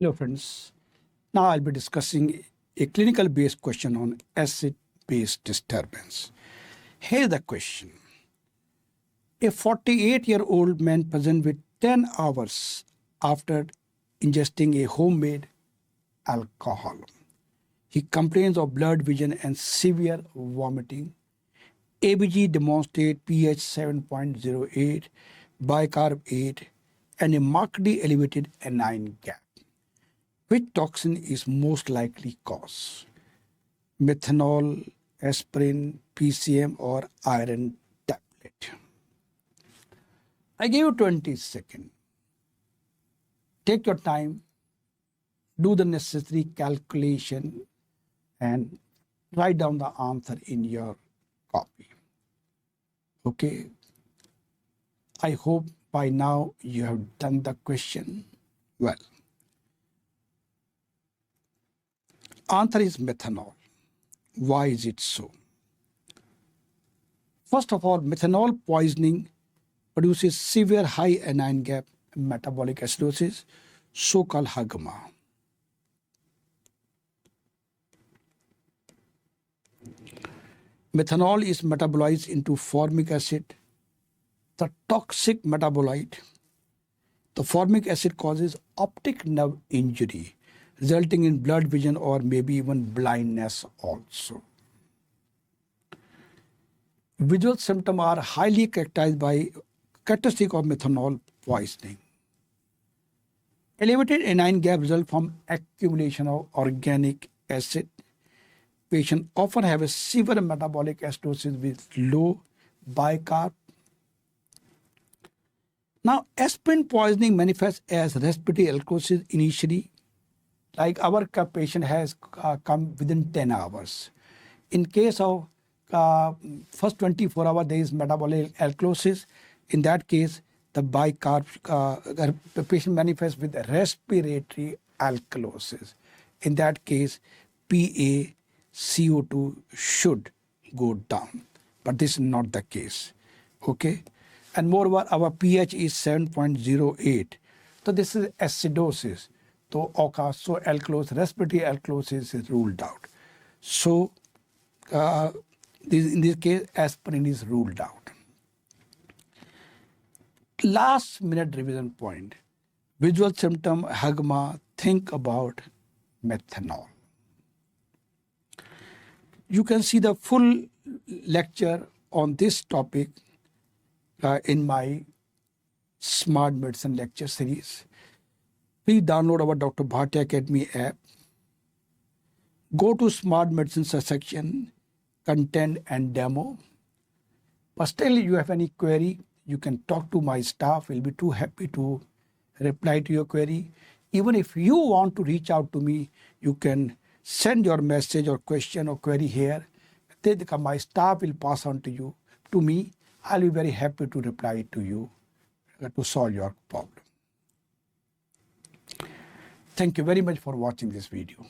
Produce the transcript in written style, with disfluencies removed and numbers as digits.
Hello friends, now I'll be discussing a clinical based question on acid based disturbance. Here's the question. A 48-year-old man present with 10 hours after ingesting a homemade alcohol. He complains of blurred vision and severe vomiting. ABG demonstrate pH 7.08, bicarb 8 and a markedly elevated anion gap. Which toxin is most likely cause? Methanol, aspirin, PCM or iron tablet? I give you 20 seconds. Take your time, do the necessary calculation and write down the answer in your copy. Okay. I hope by now you have done the question well. Answer is methanol. Why is it so? First of all, methanol poisoning produces severe high anion gap metabolic acidosis, so-called HAGMA. Methanol is metabolized into formic acid, the toxic metabolite. The formic acid causes optic nerve injury, resulting in blurred vision or maybe even blindness also. Visual symptoms are highly characteristic of methanol poisoning. Elevated anion gap result from accumulation of organic acid. Patients often have a severe metabolic acidosis with low bicarb. Now, aspirin poisoning manifests as respiratory alkalosis initially. Like our patient has come within 10 hours. In case of first 24 hours, there is metabolic alkalosis. In that case, the bicarb, the patient manifests with respiratory alkalosis. In that case, PaCO2 should go down. But this is not the case. Okay? And moreover, our pH is 7.08. So this is acidosis. So alkalose, respiratory alkalosis is ruled out. So in this case, aspirin is ruled out. Last minute revision point. Visual symptom, HAGMA, think about methanol. You can see the full lecture on this topic in my Smart Medicine lecture series. Please download our Dr. Bhatia Academy app. Go to Smart Medicine section, content and demo. But still you have any query, you can talk to my staff. We'll be too happy to reply to your query. Even if you want to reach out to me, you can send your message or question or query here. Then my staff will pass on to me. I'll be very happy to reply to you to solve your problem. Thank you very much for watching this video.